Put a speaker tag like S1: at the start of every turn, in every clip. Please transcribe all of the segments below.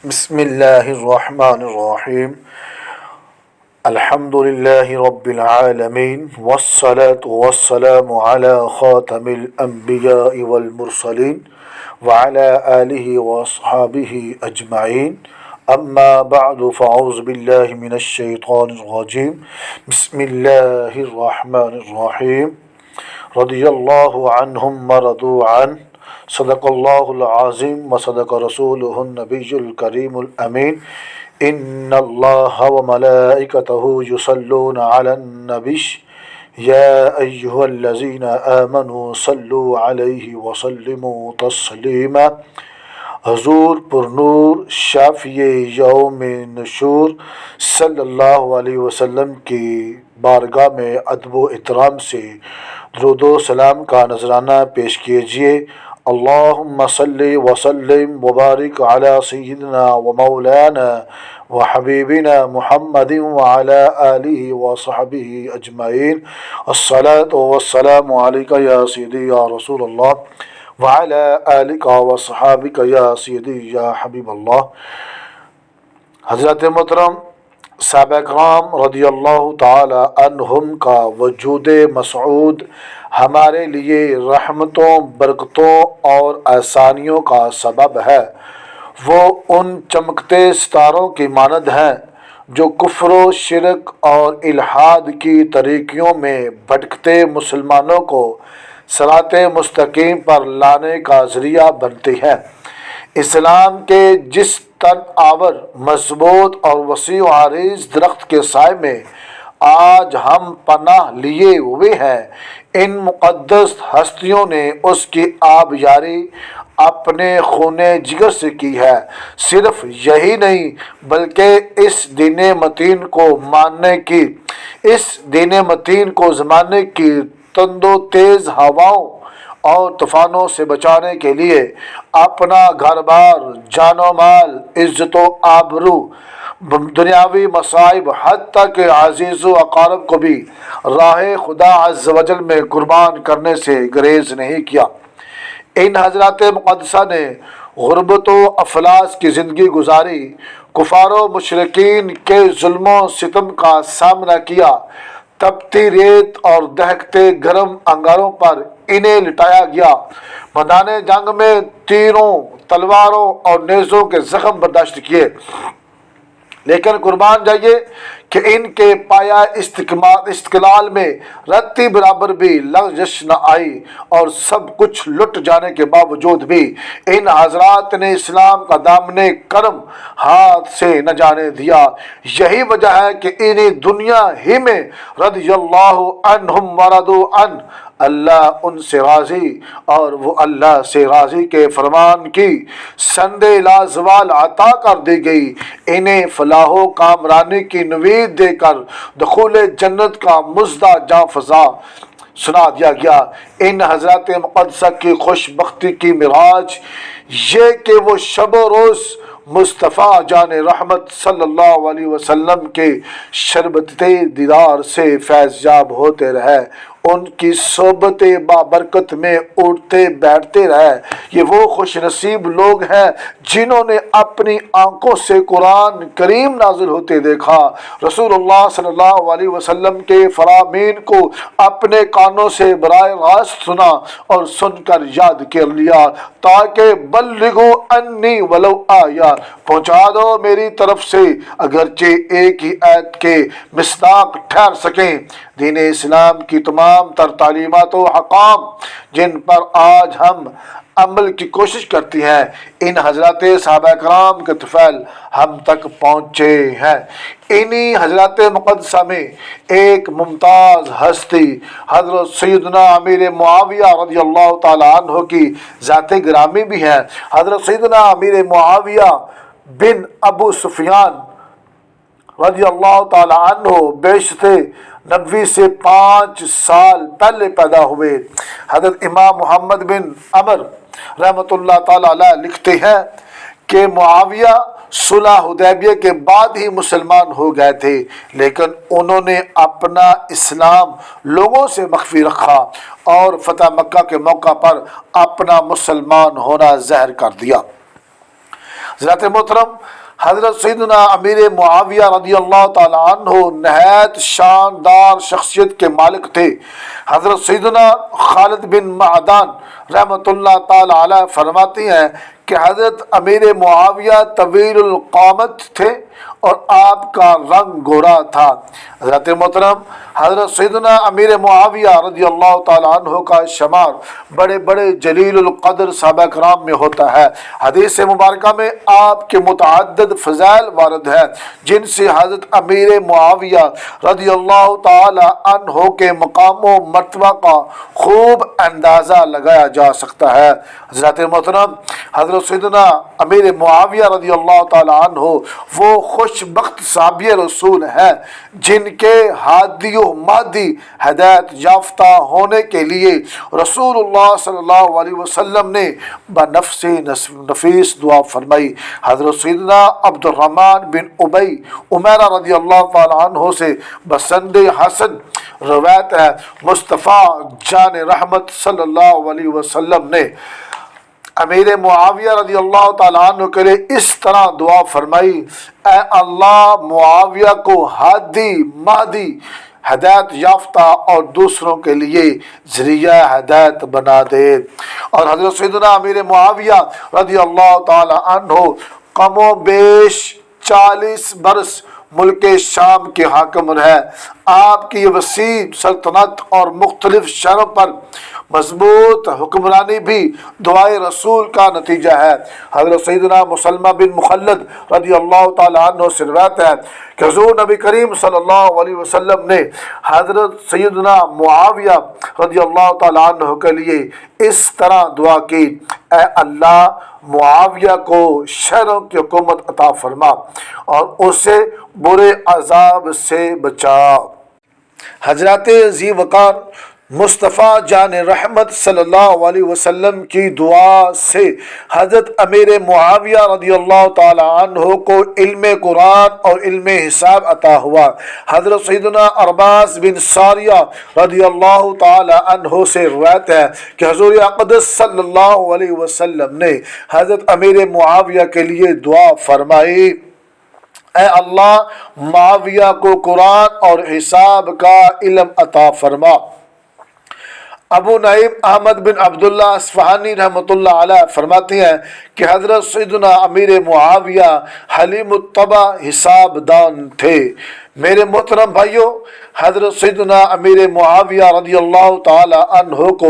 S1: بسم الله الرحمن الرحيم. الحمد لله رب العالمين، والصلاة والسلام على خاتم الأنبياء والمرسلين وعلى آله وأصحابه أجمعين. أما بعد، فأعوذ بالله من الشيطان الرجيم. بسم الله الرحمن الرحيم. رضي الله عنهم ورضوا عنه. صدق الله العظيم وصدق رسوله النبي الكريم الأمين. إن الله وملائكته يصلون على النبي يا أيها الذين آمنوا صلوا عليه وسلموا تسليما. حضور پرنور شافی یوم نشور صلی اللہ علیہ وسلم کی بارگاہ میں ادب و احترام سے درود و سلام کا نذرانہ پیش کیجیے۔ اللہم صلی وسلم وبارک علی سیدنا و مولانا و حبیبنا محمد وعلی آلہ وصحبہ اجمعین۔ الصلاۃ والسلام علیکہ یا سیدی یا رسول اللہ وعلی آلک وصحابک یا سیدی یا حبیب اللہ۔ حضرت محترم صحابہ کرام رضی اللہ تعالی عنہم کا وجود مسعود ہمارے لیے رحمتوں، برکتوں اور آسانیوں کا سبب ہے۔ وہ ان چمکتے ستاروں کی مانند ہیں جو کفر و شرک اور الحاد کی طریقوں میں بھٹکتے مسلمانوں کو صراط مستقیم پر لانے کا ذریعہ بنتی ہیں۔ اسلام کے جس تن آور، مضبوط اور وسیع و عریض درخت کے سائے میں آج ہم پناہ لیے ہوئے ہیں، ان مقدس ہستیوں نے اس کی آبیاری اپنے خون جگر سے کی ہے۔ صرف یہی نہیں بلکہ اس دین متین کو ماننے کی، اس دین متین کو زمانے کی تند و تیز ہواؤں اور طوفانوں سے بچانے کے لیے اپنا گھر بار، جان و مال، عزت و آبرو، دنیاوی مصائب، حتیٰ کہ عزیز و اقارب کو بھی راہ خدا عز و جل میں قربان کرنے سے گریز نہیں کیا۔ ان حضرات مقدسہ نے غربت و افلاس کی زندگی گزاری، کفار و مشرکین کے ظلم و ستم کا سامنا کیا، تپتی ریت اور دہکتے گرم انگاروں پر انہیں لٹایا گیا، میدان جنگ میں تیروں، تلواروں اور نیزوں کے زخم برداشت کیے، لیکن قربان جائیے کہ ان کے پایا استقلال میں رتی برابر بھی لغزش نہ آئی، اور سب کچھ لٹ جانے کے باوجود بھی ان حضرات نے اسلام کا دامن کرم ہاتھ سے نہ جانے دیا۔ یہی وجہ ہے کہ انہیں دنیا ہی میں رضی اللہ عنہم ورضوا عنہ، اللہ ان سے راضی اور وہ اللہ سے راضی کے فرمان کی سند لازوال عطا کر دی گئی۔ انہیں فلاح و کامرانی کی نوید دے کر دخول جنت کا مژدہ جاں فضا سنا دیا گیا۔ ان حضرات مقدسہ کی خوش بختی کی معراج یہ کہ وہ شب و روز مصطفیٰ جان رحمت صلی اللہ علیہ وسلم کے شربت دیدار سے فیض یاب ہوتے رہے، ان کی صحبت بابرکت میں اٹھتے بیٹھتے رہے۔ یہ وہ خوش نصیب لوگ ہیں جنہوں نے اپنی آنکھوں سے قرآن کریم نازل ہوتے دیکھا، رسول اللہ صلی اللہ علیہ وسلم کے فرامین کو اپنے کانوں سے براہ راست سنا اور سن کر یاد کر لیا، تاکہ بلغوا انی ولو آیا، پہنچا دو میری طرف سے اگرچہ ایک ہی آیت کے مصداق ٹھہر سکیں۔ دین اسلام کی تمام تر تعلیمات و احکام جن پر آج ہم عمل کی کوشش کرتی ہیں، ان حضرات صحابہ کرام کے طفیل ہم تک پہنچے ہیں۔ انہی حضرات مقدسہ میں ایک ممتاز ہستی حضرت سیدنا امیر معاویہ رضی اللہ تعالی عنہ کی ذات گرامی بھی ہیں۔ حضرت سیدنا امیر معاویہ بن ابو سفیان رضی اللہ تعالی عنہ بیشت نبوی سے 5 سال پہلے پیدا ہوئے۔ حضرت امام محمد بن عمر رحمۃ اللہ تعالی علیہ لکھتے ہیں کہ معاویہ صلح حدیبیہ کے بعد ہی مسلمان ہو گئے تھے، لیکن انہوں نے اپنا اسلام لوگوں سے مخفی رکھا اور فتح مکہ کے موقع پر اپنا مسلمان ہونا ظاہر کر دیا۔ حضرت محترم حضرت سیدنا امیر معاویہ رضی اللہ تعالیٰ عنہ نہایت شاندار شخصیت کے مالک تھے۔ حضرت سیدنا خالد بن معدان رحمۃ اللہ تعالیٰ علیہ فرماتی ہیں کہ حضرت امیر معاویہ طویل القامت تھے اور آپ کا رنگ گورا تھا۔ حضرت محترم حضرت سیدنا امیر معاویہ رضی اللہ تعالیٰ عنہ کا شمار بڑے بڑے جلیل القدر صحابہ کرام میں ہوتا ہے۔ حدیث مبارکہ میں آپ کے متعدد فضائل وارد ہیں جن سے حضرت امیر معاویہ رضی اللہ تعالیٰ عنہ کے مقام و مرتبہ کا خوب اندازہ لگایا جا سکتا ہے۔ حضرت محترم حضرت سیدنا امیر معاویہ رضی اللہ تعالیٰ عنہ وہ خوش بخت صحابی رسول ہیں جن کے ہادی و مادی ہدایت یافتہ ہونے کے لیے رسول اللہ صلی اللہ علیہ وسلم نے بنفس نفیس دعا فرمائی۔ حضرت سیدنا عبد الرحمن بن ابی عمیرہ رضی اللہ تعالیٰ عنہ سے بسند حسن روایت ہے، مصطفیٰ جان رحمت صلی اللہ علیہ وسلم نے امیر معاویہ رضی اللہ تعالیٰ عنہ کے لیے اس طرح دعا فرمائی: اے اللہ معاویہ کو ہادی مہدی ہدایت یافتہ اور دوسروں کے لیے ذریعہ ہدایت بنا دے۔ اور حضرت سیدنا امیر معاویہ رضی اللہ تعالیٰ عنہ کم و بیش 40 برس ملک شام کے حاکم رہے۔ آپ کی وسیع سلطنت اور مختلف شہروں پر مضبوط حکمرانی بھی دعائے رسول کا نتیجہ ہے۔ حضرت سیدنا مسلمہ بن مخلد رضی اللہ تعالیٰ عنہ سے روایت ہے کہ حضور نبی کریم صلی اللہ علیہ وسلم نے حضرت سیدنا معاویہ رضی اللہ تعالیٰ عنہ کے لیے اس طرح دعا کی: اے اللہ معاویہ کو شروں کی حکومت عطا فرما اور اسے برے عذاب سے بچا۔ حضرت ذی وقار مصطفیٰ جان رحمت صلی اللہ علیہ وسلم کی دعا سے حضرت امیر معاویہ رضی اللہ تعالیٰ عنہ کو علم قرآن اور علم حساب عطا ہوا۔ حضرت سیدنا عباس بن ساریہ رضی اللہ تعالیٰ عنہ سے روایت ہے کہ حضور اقدس صلی اللہ علیہ وسلم نے حضرت امیر معاویہ کے لیے دعا فرمائی: اے اللہ معاویہ کو قرآن اور حساب کا علم عطا فرما۔ ابو نعیم احمد بن عبداللہ اصفہانی رحمۃ اللہ علیہ فرماتے ہیں کہ حضرت سیدنا امیر معاویہ حلیم الطبع حساب دان تھے۔ میرے محترم بھائیوں، حضرت سیدنا امیر معاویہ رضی اللہ تعالی عنہ کو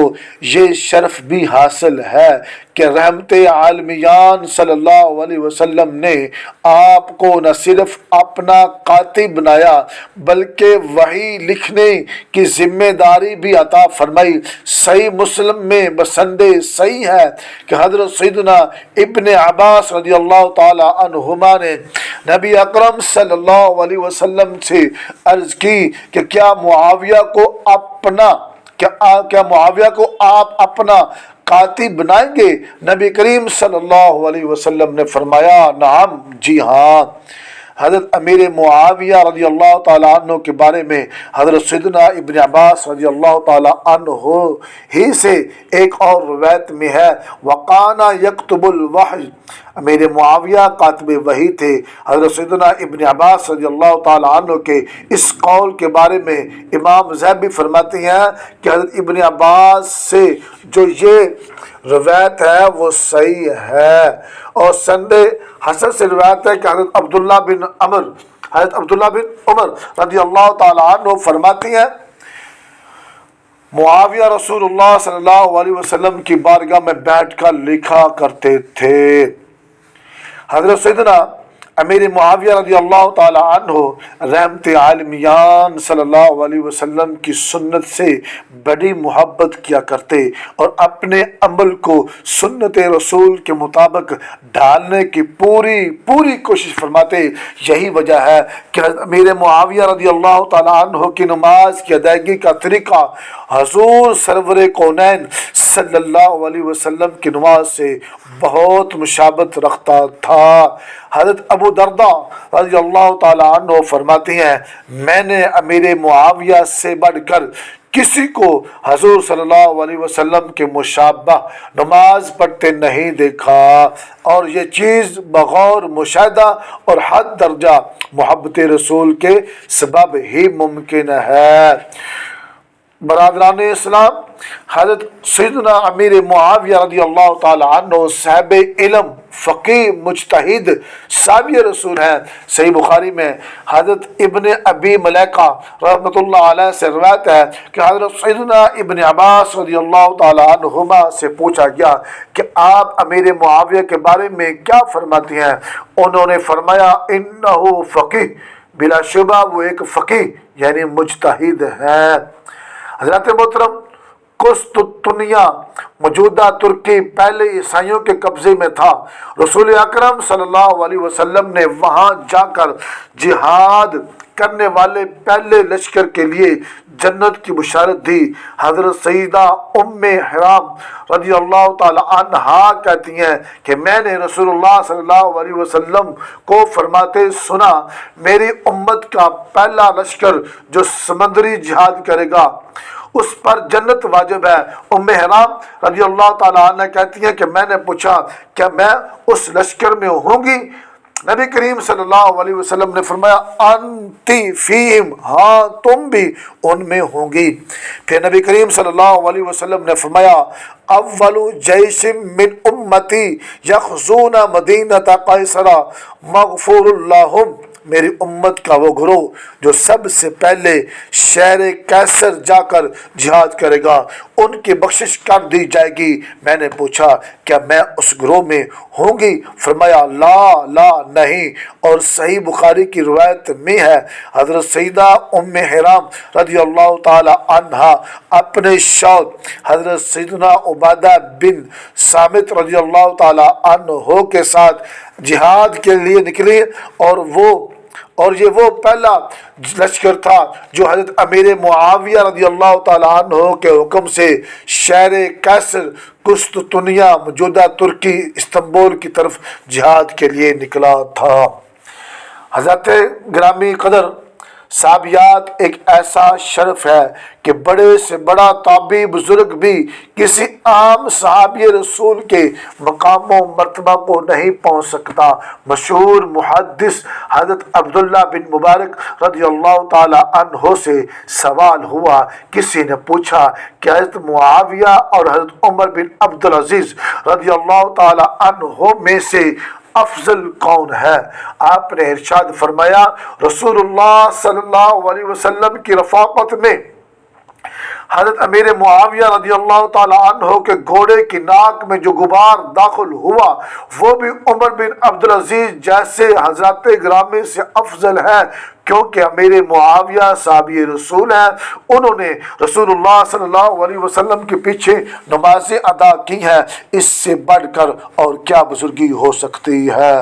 S1: یہ شرف بھی حاصل ہے کہ رحمت عالمیان صلی اللہ علیہ وسلم نے آپ کو نہ صرف اپنا کاتب بنایا بلکہ وحی لکھنے کی ذمہ داری بھی عطا فرمائی۔ صحیح مسلم میں بسند صحیح ہے کہ حضرت سیدنا ابن عباس رضی اللہ تعالی عنہما نے نبی اکرم صلی اللہ علیہ وسلم سے عرض کی کہ کیا معاویہ کو آپ اپنا کاتب بنائیں گے؟ نبی کریم صلی اللہ علیہ وسلم نے فرمایا نعم، جی ہاں۔ حضرت امیر معاویہ رضی اللہ تعالیٰ عنہ کے بارے میں حضرت سیدنا ابن عباس رضی اللہ تعالیٰ عنہ ہی سے ایک اور روایت میں ہے وَقَانَ يَكْتُبُ الْوَحْيَ، امیر معاویہ کاتب وحی تھے۔ حضرت سیدنا ابن عباس رضی اللہ تعالیٰ عنہ کے اس قول کے بارے میں امام ذہبی فرماتے ہیں کہ حضرت ابن عباس سے جو یہ روایت ہے وہ صحیح ہے، اور سند حسن سے روایت ہے کہ حضرت عبداللہ بن عمر رضی اللہ تعالیٰ عنہ فرماتی ہیں معاویہ رسول اللہ صلی اللہ علیہ وسلم کی بارگاہ میں بیٹھ کر لکھا کرتے تھے۔ حضرت سیدنا امیر معاویہ رضی اللہ تعالی عنہ رحمت عالمیان صلی اللہ علیہ وسلم کی سنت سے بڑی محبت کیا کرتے اور اپنے عمل کو سنت رسول کے مطابق ڈالنے کی پوری کوشش فرماتے۔ یہی وجہ ہے کہ امیر معاویہ رضی اللہ تعالی عنہ کی نماز کی ادائیگی کا طریقہ حضور سرور کونین صلی اللہ علیہ وسلم کی نماز سے بہت مشابہت رکھتا تھا۔ حضرت ابو درداء رضی اللہ تعالی عنہ فرماتے ہیں میں نے امیر معاویہ سے بڑھ کر کسی کو حضور صلی اللہ علیہ وسلم کے مشابہ نماز پڑھتے نہیں دیکھا، اور یہ چیز بغور مشاہدہ اور حد درجہ محبت رسول کے سبب ہی ممکن ہے۔ برادران اسلام، حضرت سیدنا امیر معاویہ رضی اللہ تعالی عنہ صاحب علم، فقیہ، مجتہد، صحابی رسول ہیں۔ صحیح بخاری میں حضرت ابن ابی ملیکہ رحمۃ اللہ علیہ سے روایت ہے کہ حضرت سیدنا ابن عباس رضی اللہ تعالی عنہما سے پوچھا گیا کہ آپ امیر معاویہ کے بارے میں کیا فرماتے ہیں؟ انہوں نے فرمایا انہ فقیہ، بلا شبہ وہ ایک فقیہ یعنی مجتہد ہے۔ حضرت محترم، قسطنطنیہ موجودہ ترکی پہلے عیسائیوں کے قبضے میں تھا۔ رسول اکرم صلی اللہ علیہ وسلم نے وہاں جا کر جہاد کرنے والے پہلے لشکر کے لیے جنت کی بشارت دی۔ حضرت سیدہ ام حرام رضی اللہ تعالی عنہا کہتی ہیں کہ میں نے رسول اللہ صلی اللہ علیہ وسلم کو فرماتے سنا، میری امت کا پہلا لشکر جو سمندری جہاد کرے گا اس پر جنت واجب ہے۔ ام حرام رضی اللہ تعالی عنہ کہتی ہیں کہ میں نے پوچھا کیا میں اس لشکر میں ہوں گی؟ نبی کریم صلی اللہ علیہ وسلم نے فرمایا انتی فیہم، ہاں تم بھی ان میں ہوں گی۔ پھر نبی کریم صلی اللہ علیہ وسلم نے فرمایا اول جیش من امتی یغزون مدینۃ قیصر مغفور اللہم، میری امت کا وہ گروہ جو سب سے پہلے شہر قیصر جا کر جہاد کرے گا ان کی بخشش کر دی جائے گی۔ میں نے پوچھا کیا میں اس گروہ میں ہوں گی؟ فرمایا لا نہیں۔ اور صحیح بخاری کی روایت میں ہے حضرت سیدہ ام حرام رضی اللہ تعالی عنہا اپنے شوہر حضرت سیدنا عبادہ بن صامت رضی اللہ تعالی عنہ کے ساتھ جہاد کے لیے نکلی، اور یہ وہ پہلا لشکر تھا جو حضرت امیر معاویہ رضی اللہ تعالیٰ عنہ کے حکم سے شہر قیصر قسطنطنیہ موجودہ ترکی استنبول کی طرف جہاد کے لیے نکلا تھا۔ حضرت گرامی قدر، صحابیات ایک ایسا شرف ہے کہ بڑے سے بڑا تابعی بزرگ بھی کسی عام صحابی رسول کے مقام و مرتبہ کو نہیں پہنچ سکتا۔ مشہور محدث حضرت عبداللہ بن مبارک رضی اللہ تعالی عنہ سے سوال ہوا، کسی نے پوچھا کہ حضرت معاویہ اور حضرت عمر بن عبدالعزیز رضی اللہ تعالی عنہ میں سے افضل کون ہے؟ آپ نے ارشاد فرمایا رسول اللہ صلی اللہ علیہ وسلم کی رفاقت میں حضرت امیر معاویہ رضی اللہ تعالی عنہ کے گھوڑے کی ناک میں جو غبار داخل ہوا وہ بھی عمر بن عبدالعزیز جیسے حضرات گرامی سے افضل ہے، کیونکہ امیر معاویہ صحابی رسول ہیں، انہوں نے رسول اللہ صلی اللہ علیہ وسلم کے پیچھے نمازیں ادا کی ہیں، اس سے بڑھ کر اور کیا بزرگی ہو سکتی ہے؟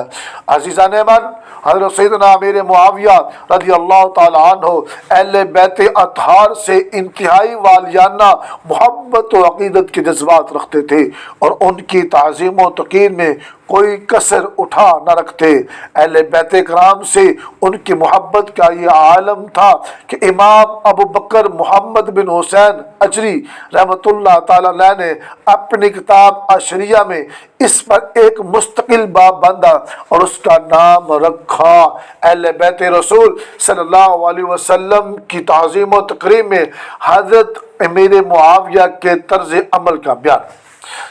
S1: عزیزان ایمان، حضرت سیدنا امیر معاویہ رضی اللہ تعالی عنہ اہل بیت اطہار سے انتہائی والیانہ محبت و عقیدت کے جذبات رکھتے تھے اور ان کی تعظیم و توقیر میں کوئی کسر اٹھا نہ رکھتے۔ اہل بیت کرام سے ان کی محبت کا یہ عالم تھا کہ امام ابو بکر محمد بن حسین اجری رحمۃ اللہ تعالی علیہ نے اپنی کتاب عشریہ میں اس پر ایک مستقل باب باندھا اور اس کا نام رکھا اہل بیت رسول صلی اللہ علیہ وسلم کی تعظیم و تکریم میں حضرت امیر معاویہ کے طرز عمل کا بیان۔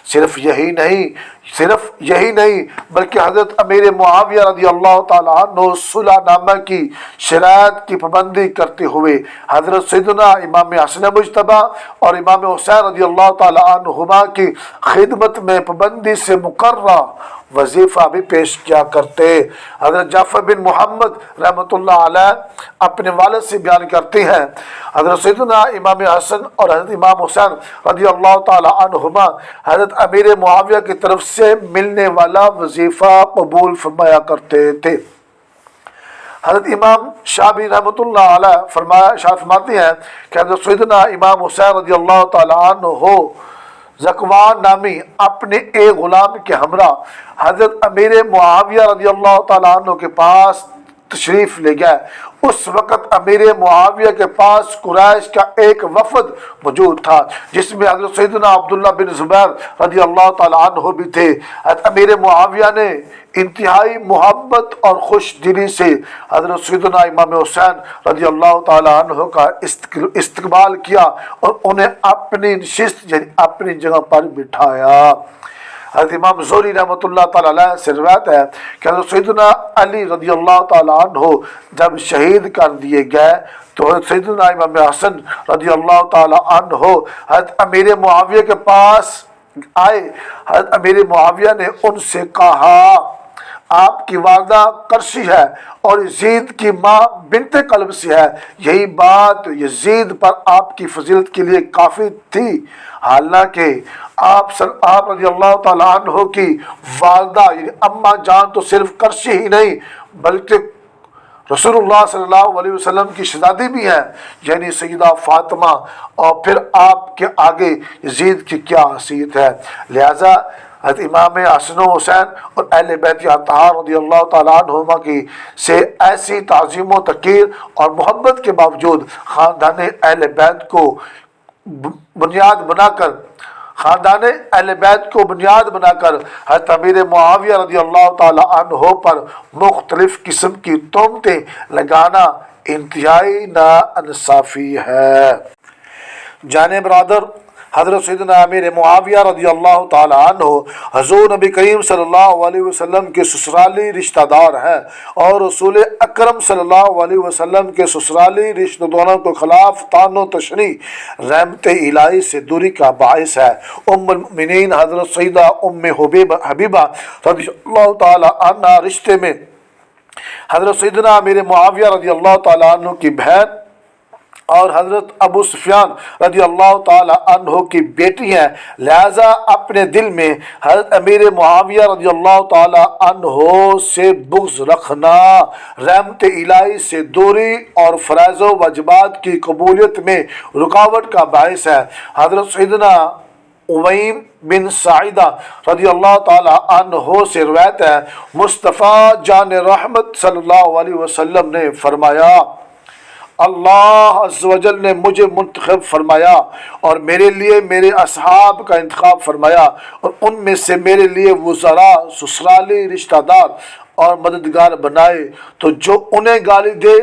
S1: صرف یہی نہیں بلکہ حضرت امیر معاویہ رضی اللہ تعالیٰ عنہ صلح نامہ کی شرائط کی پابندی کرتے ہوئے حضرت سیدنا امام حسن مجتبی اور امام حسین رضی اللہ تعالیٰ عنہما کی خدمت میں پابندی سے مقررہ وظیفہ بھی پیش کیا کرتے۔ حضرت جعفر بن محمد رحمۃ اللہ علیہ اپنے والد سے بیان کرتے ہیں حضرت سیدنا امام حسن اور حضرت امام حسین رضی اللہ تعالی عنہما حضرت امیر معاویہ کی طرف سے ملنے والا وظیفہ قبول فرمایا کرتے تھے۔ حضرت امام شعبی رحمۃ اللہ علیہ فرماتے ہیں کہ حضرت سیدنا امام حسین رضی اللہ تعالی عنہ زکوان نامی اپنے ایک غلام کے ہمراہ حضرت امیر معاویہ رضی اللہ تعالیٰ عنہ کے پاس تشریف لے گئے۔ اس وقت امیر معاویہ کے پاس قریش کا ایک وفد موجود تھا جس میں حضرت سیدنا عبداللہ بن زبیر رضی اللہ تعالیٰ عنہ بھی تھے۔ حضرت امیر معاویہ نے انتہائی محبت اور خوش دلی سے حضرت سیدنا امام حسین رضی اللہ تعالیٰ عنہ کا استقبال کیا اور انہیں اپنی نشست یعنی اپنی جگہ پر بٹھایا۔ حضرت امام زہری رحمۃ اللہ تعالیٰ علیہ سے روایت ہے کہ حضرت سیدنا علی رضی اللہ تعالیٰ عنہ جب شہید کر دیے گئے تو حضرت سیدنا امام حسن رضی اللہ تعالیٰ عنہ حضرت امیر معاویہ کے پاس آئے۔ حضرت امیر معاویہ نے ان سے کہا آپ کی والدہ قرشی ہے اور یزید کی ماں بنت قلبسی ہے، یہی بات یزید پر آپ کی فضیلت کے لیے کافی تھی، حالانکہ آپ رضی اللہ تعالیٰ عنہ کی والدہ یعنی اماں جان تو صرف قرشی ہی نہیں بلکہ رسول اللہ صلی اللہ علیہ وسلم کی شہزادی بھی ہیں یعنی سیدہ فاطمہ، اور پھر آپ کے آگے یزید کی کیا حیثیت ہے۔ لہذا حضرت امام حسن و حسین اور اہل بیت اطہار رضی اللہ تعالیٰ عنہما کی سے ایسی تعظیم و تقریر اور محبت کے باوجود خاندان اہل بیت کو بنیاد بنا کر حضرت امیر معاویہ رضی اللہ تعالیٰ عنہ پر مختلف قسم کی تہمتیں لگانا انتہائی ناانصافی ہے۔ جانے برادر، حضرت سیدنا امیر معاویہ رضی اللہ تعالیٰ عنہ حضور نبی کریم صلی اللہ علیہ وسلم کے سسرالی رشتہ دار ہیں اور رسول اکرم صلی اللہ علیہ وسلم کے سسرالی رشتہ داروں کے خلاف طعن و تشنیع رحمت الہی سے دوری کا باعث ہے۔ ام المؤمنین حضرت سیدہ ام حبیبہ رضی اللہ تعالیٰ عنہ رشتے میں حضرت سیدنا امیر معاویہ رضی اللہ تعالیٰ عنہ کی بہن اور حضرت ابو سفیان رضی اللہ تعالی عنہ کی بیٹی ہیں، لہذا اپنے دل میں حضرت امیر معاویہ رضی اللہ تعالی عنہ سے بغض رکھنا رحمت الہی سے دوری اور فرائض و واجبات کی قبولیت میں رکاوٹ کا باعث ہے۔ حضرت سیدنا اویم بن سعیدہ رضی اللہ تعالی عنہ سے روایت ہے، مصطفیٰ جان رحمت صلی اللہ علیہ وسلم نے فرمایا، اللہ عز و جل نے مجھے منتخب فرمایا اور میرے لیے میرے اصحاب کا انتخاب فرمایا اور ان میں سے میرے لیے وزراء سسرالی رشتہ دار اور مددگار بنائے، تو جو انہیں گالی دے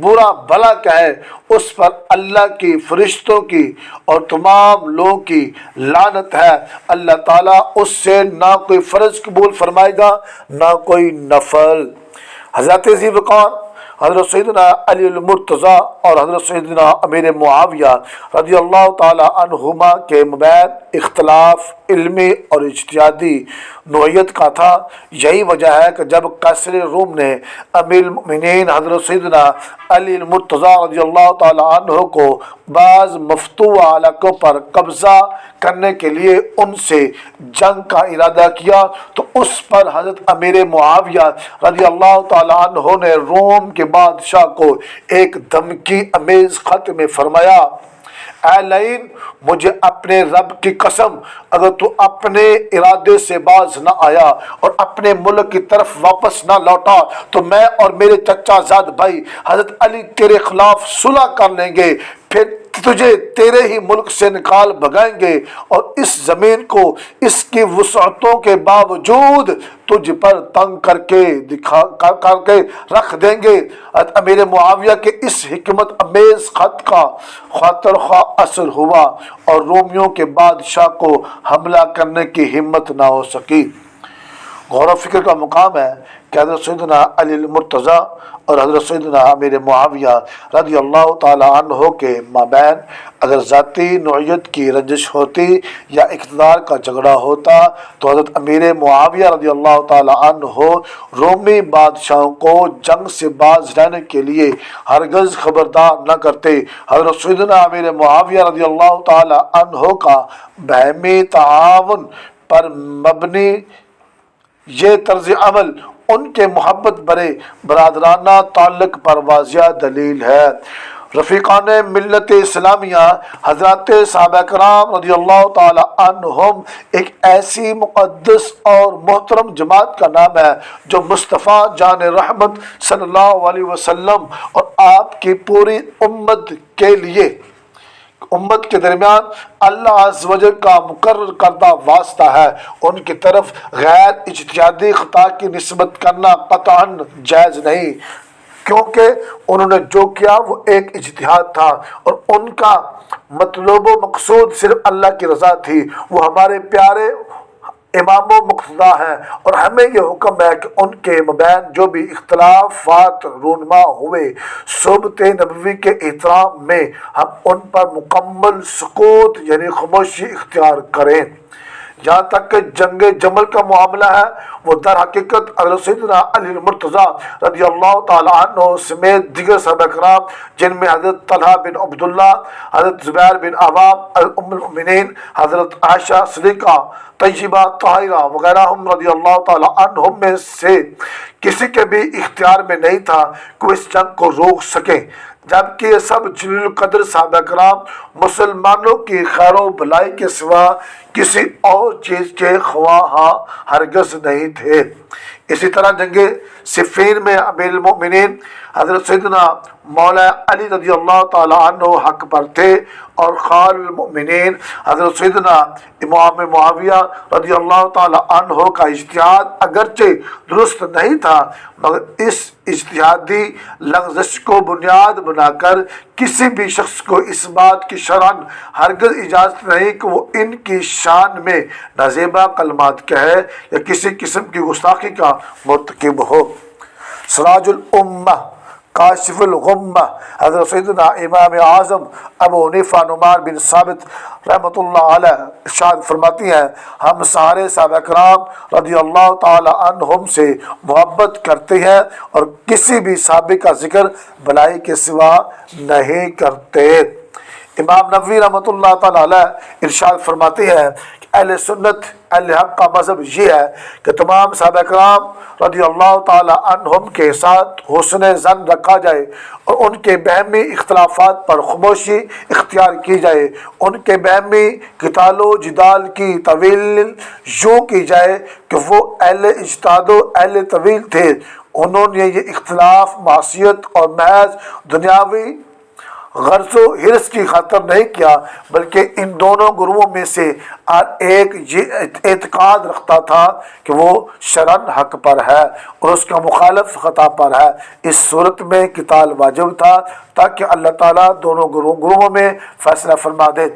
S1: برا بھلا کہے اس پر اللہ کی فرشتوں کی اور تمام لوگوں کی لعنت ہے۔ اللہ تعالیٰ اس سے نہ کوئی فرض قبول فرمائے گا نہ کوئی نفل۔ حضرت ذی وقار حضرت سیدنا علی المرتضیٰ اور حضرت سیدنا امیر معاویہ رضی اللہ تعالی عنہما کے مابین اختلاف علمی اور اجتہادی نوعیت کا تھا۔ یہی وجہ ہے کہ جب قیصر روم نے امیر المؤمنین حضرت سیدنا علی المرتضیٰ رضی اللہ تعالی عنہ کو بعض مفتوح علاقوں پر قبضہ کرنے کے لیے ان سے جنگ کا ارادہ کیا تو اس پر حضرت امیر معاویہ رضی اللہ تعالی عنہ نے روم کے بادشاہ کو ایک دھمکی امیز خط میں فرمایا، اے لعین، مجھے اپنے رب کی قسم اگر تو اپنے ارادے سے باز نہ آیا اور اپنے ملک کی طرف واپس نہ لوٹا تو میں اور میرے چچا زاد بھائی حضرت علی تیرے خلاف صلح کر لیں گے، پھر تجھے تیرے ہی ملک سے نکال بھگائیں گے اور اس زمین کو اس کی وسعتوں کے باوجود تجھ پر تنگ کر کے رکھ دیں گے۔ امیر معاویہ کے اس حکمت امیز خط کا خاطر خواہ اثر ہوا اور رومیوں کے بادشاہ کو حملہ کرنے کی ہمت نہ ہو سکی۔ غور و فکر کا مقام ہے کہ حضرت سیدنا علی المرتضیٰ اور حضرت سیدنا امیر معاویہ رضی اللہ تعالی عنہ کے مابین اگر ذاتی نوعیت کی رنجش ہوتی یا اقتدار کا جھگڑا ہوتا تو حضرت امیر معاویہ رضی اللہ تعالی عنہ رومی بادشاہوں کو جنگ سے باز رہنے کے لیے ہرگز خبردار نہ کرتے۔ حضرت سیدنا امیر معاویہ رضی اللہ تعالی عنہ کا باہمی تعاون پر مبنی یہ طرز عمل ان کے محبت برے برادرانہ تعلق پر واضح دلیل ہے۔ رفیقان ملت اسلامیہ حضرات صحابہ کرام رضی اللہ تعالی عنہم ایک ایسی مقدس اور محترم جماعت کا نام ہے جو مصطفیٰ جان رحمت صلی اللہ علیہ وسلم اور آپ کی پوری امت کے لیے امت کے درمیان اللہ عز و جل کا مقرر کردہ واسطہ ہے۔ ان کی طرف غیر اجتہادی خطا کی نسبت کرنا قطعاً جائز نہیں، کیونکہ انہوں نے جو کیا وہ ایک اجتہاد تھا اور ان کا مطلوب و مقصود صرف اللہ کی رضا تھی۔ وہ ہمارے پیارے امام و مقتدا ہیں اور ہمیں یہ حکم ہے کہ ان کے مابین جو بھی اختلافات رونما ہوئے صحبت نبوی کے احترام میں ہم ان پر مکمل سکوت یعنی خاموشی اختیار کریں۔ جہاں تک کہ جنگ جمل کا معاملہ ہے وہ در حقیقت حضرت سیدنا علی المرتضیٰ رضی اللہ تعالیٰ عنہ سمیت دیگر صحابہ کرام جن میں حضرت طلحہ بن عبداللہ، حضرت زبیر بن عوام، ام المؤمنین حضرت عائشہ صدیقہ طیبہ طاہرہ وغیرہ ہم رضی اللہ تعالیٰ عنہم میں سے کسی کے بھی اختیار میں نہیں تھا کہ وہ اس جنگ کو روک سکیں، جبکہ یہ سب جلیل القدر صحابہ کرام مسلمانوں کی خیر و بھلائی کے سوا کسی اور چیز کے خواہاں ہرگز نہیں تھے۔ اسی طرح جنگ صفین میں امیر المؤمنین حضرت سیدنا مولا علی رضی اللہ تعالیٰ عنہ حق پر تھے اور خال المؤمنین حضرت سیدنا امام معاویہ رضی اللہ تعالیٰ عنہ کا اجتہاد اگرچہ درست نہیں تھا مگر اس اجتہادی لغزش کو بنیاد بنا کر کسی بھی شخص کو اس بات کی شرعاً ہرگز اجازت نہیں کہ وہ ان کی شان میں نازیبا کلمات کہے یا کسی قسم کی گستاخی کا مرتکب ہو۔ سراج الامہ کاشف الغمہ حضرت سیدنا امام اعظم ابو حنیفہ نعمان بن ثابت رحمۃ اللہ علیہ ارشاد فرماتی ہیں، ہم سارے صحابہ کرام رضی اللہ تعالی عنہم سے محبت کرتے ہیں اور کسی بھی صحابی کا ذکر بھلائی کے سوا نہیں کرتے۔ امام نووی رحمۃ اللہ تعالی علیہ ارشاد فرماتے ہیں کہ اہل سنت اہل حق کا مذہب یہ ہے کہ تمام صحابہ کرام رضی اللہ تعالی عنہم کے ساتھ حسن ظن رکھا جائے اور ان کے باہمی اختلافات پر خاموشی اختیار کی جائے، ان کے باہمی قتال و جدال کی طویل یوں کی جائے کہ وہ اہل اجتہاد و اہل طویل تھے، انہوں نے یہ اختلاف معصیت اور محض دنیاوی غرض و حرص کی خاطر نہیں کیا، بلکہ ان دونوں گروہوں میں سے ہر ایک یہ اعتقاد رکھتا تھا کہ وہ شرعاً حق پر ہے اور اس کا مخالف خطا پر ہے۔ اس صورت میں قتال واجب تھا تاکہ اللہ تعالیٰ دونوں گروہوں میں فیصلہ فرما دے۔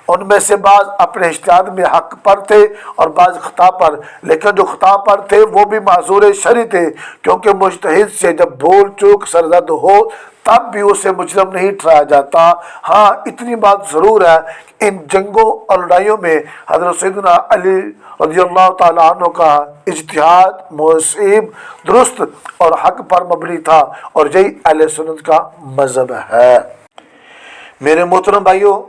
S1: ان میں سے بعض اپنے اجتہاد میں حق پر تھے اور بعض خطا پر، لیکن جو خطا پر تھے وہ بھی معذور شرعی تھے، کیونکہ مجتہد سے جب بھول چوک سرزد ہو تب بھی اسے مجرم نہیں ٹھہرایا جاتا۔ ہاں اتنی بات ضرور ہے کہ ان جنگوں اور لڑائیوں میں حضرت سیدنا علی رضی اللہ تعالیٰ عنہ کا اجتہاد مصیب درست اور حق پر مبنی تھا اور یہی اہل سنت کا مذہب ہے۔ میرے محترم بھائیوں،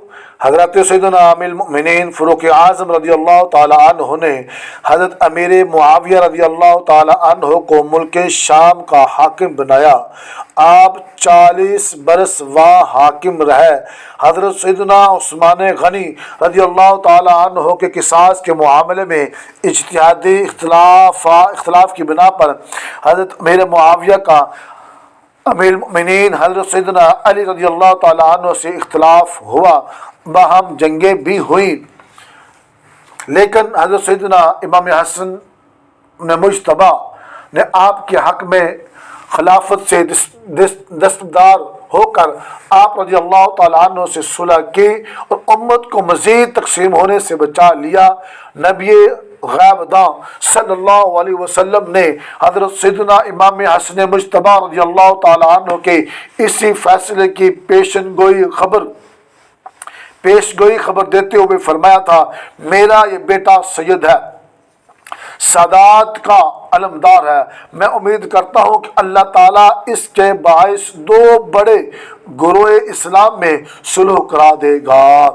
S1: حضرت سیدنا امیر المؤمنین فاروق اعظم رضی اللہ تعالیٰ عنہ نے حضرت امیر معاویہ رضی اللہ تعالیٰ عنہ کو ملک شام کا حاکم بنایا۔ آپ 40 برس وہاں حاکم رہے۔ حضرت سیدنا عثمان غنی رضی اللہ تعالیٰ عنہ کے قصاص کے معاملے میں اجتہادی اختلاف کی بنا پر حضرت امیر معاویہ کا امیر المؤمنین حضرت سیدنا علی رضی اللہ تعالیٰ عنہ سے اختلاف ہوا، باہم جنگیں بھی ہوئیں، لیکن حضرت سیدنا امام حسن نے مجتبی نے آپ کے حق میں خلافت سے دستبردار ہو کر آپ رضی اللہ تعالیٰ عنہ سے صلح کی اور امت کو مزید تقسیم ہونے سے بچا لیا۔ نبی غیب داں صلی اللہ علیہ وسلم نے حضرت سیدنا امام حسن مجتبی رضی اللہ تعالیٰ عنہ کے اسی فیصلے کی پیش گوئی خبر دیتے ہوئے فرمایا تھا، میرا یہ بیٹا سید ہے، سادات کا علمدار ہے، میں امید کرتا ہوں کہ اللہ تعالیٰ اس کے باعث 2 بڑے گروہ اسلام میں صلح کرا دے گا۔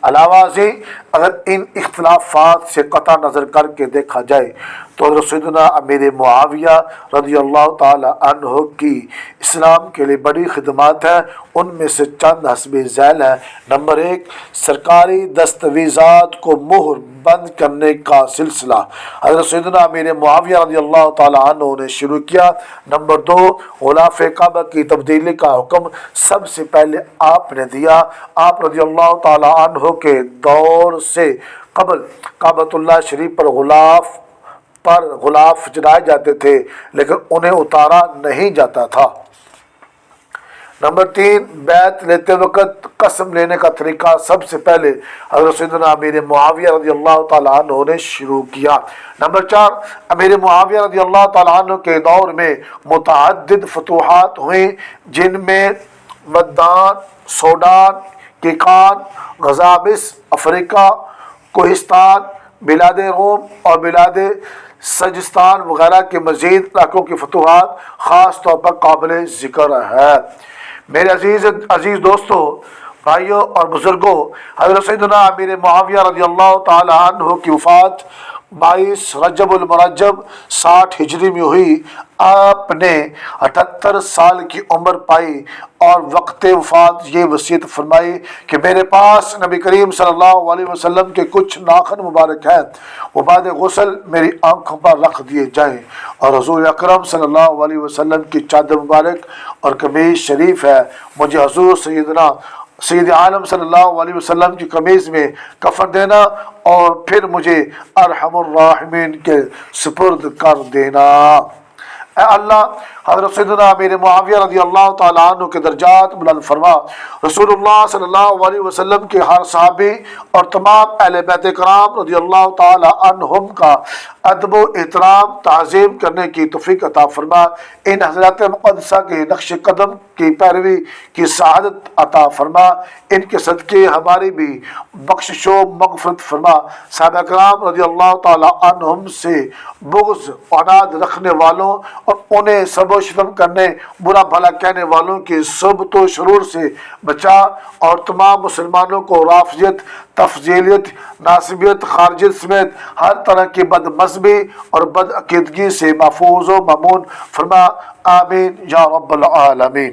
S1: علاوہ ازیں اگر ان اختلافات سے قطع نظر کر کے دیکھا جائے تو حضرت سیدنا امیر معاویہ رضی اللہ تعالی عنہ کی اسلام کے لیے بڑی خدمات ہیں، ان میں سے چند حسب ذیل ہیں۔ نمبر 1، سرکاری دستاویزات کو مہر بند کرنے کا سلسلہ حضرت سیدنا امیر معاویہ رضی اللہ تعالی عنہ نے شروع کیا۔ نمبر 2، غلاف کعبہ کی تبدیلی کا حکم سب سے پہلے آپ نے دیا۔ آپ رضی اللہ تعالی عنہ کے دور سے قبل کعبۃ اللہ شریف پر غلاف چڑھائے جاتے تھے لیکن انہیں اتارا نہیں جاتا تھا۔ نمبر 3، بیعت لیتے وقت قسم لینے کا طریقہ سب سے پہلے حضرت سیدنا امیر معاویہ رضی اللہ تعالیٰ عنہ نے شروع کیا۔ نمبر 4، امیر معاویہ رضی اللہ تعالیٰ عنہ کے دور میں متعدد فتوحات ہوئیں، جن میں ودان، سوڈان، کیکان، غزابس، افریقہ، کوہستان، بلاد روم اور بلاد سجستان وغیرہ کے مزید علاقوں کی فتوحات خاص طور پر قابل ذکر ہے۔ میرے عزیز دوستو، بھائیوں اور بزرگوں، حضرت سیدنا امیر معاویہ رضی اللہ تعالی عنہ کی وفات 22 رجب المرجب 60 ہجری میں ہوئی۔ آپ نے 78 سال کی عمر پائی اور وقت وفات یہ وصیت فرمائی کہ میرے پاس نبی کریم صلی اللہ علیہ وسلم کے کچھ ناخن مبارک ہیں، وہ بعد غسل میری آنکھوں پر رکھ دیے جائیں، اور حضور اکرم صلی اللہ علیہ وسلم کی چادر مبارک اور قمیص شریف ہے، مجھے حضور سید عالم صلی اللہ علیہ وسلم کی قمیض میں کفن دینا اور پھر مجھے ارحم الراحمین کے سپرد کر دینا۔ اے اللہ، حضرت سیدنا امیر معاویہ رضی اللہ تعالیٰ عنہ کے درجات بلند فرما۔ رسول اللہ صلی اللہ علیہ وسلم کے ہر صحابی اور تمام اہل بیت کرام رضی اللہ تعالیٰ عنہم کا ادب و احترام تعظیم کرنے کی توفیق عطا فرما۔ ان حضرات مقدسہ کے نقش قدم کی پیروی کی سعادت عطا فرما۔ ان کے صدقے ہماری بھی بخشش و مغفرت فرما۔ صحابہ کرام رضی اللہ تعالیٰ عنہم سے بغض و عناد رکھنے والوں اور انہیں سب و شتم کرنے، برا بھلا کہنے والوں کی صحبت و شرور سے بچا، اور تمام مسلمانوں کو رافضیت، تفضیلیت، ناصبیت، خارجیت سمیت ہر طرح کی بد مذہبی اور بد عقیدگی سے محفوظ و مامون فرما۔ آمین یا رب العالمین۔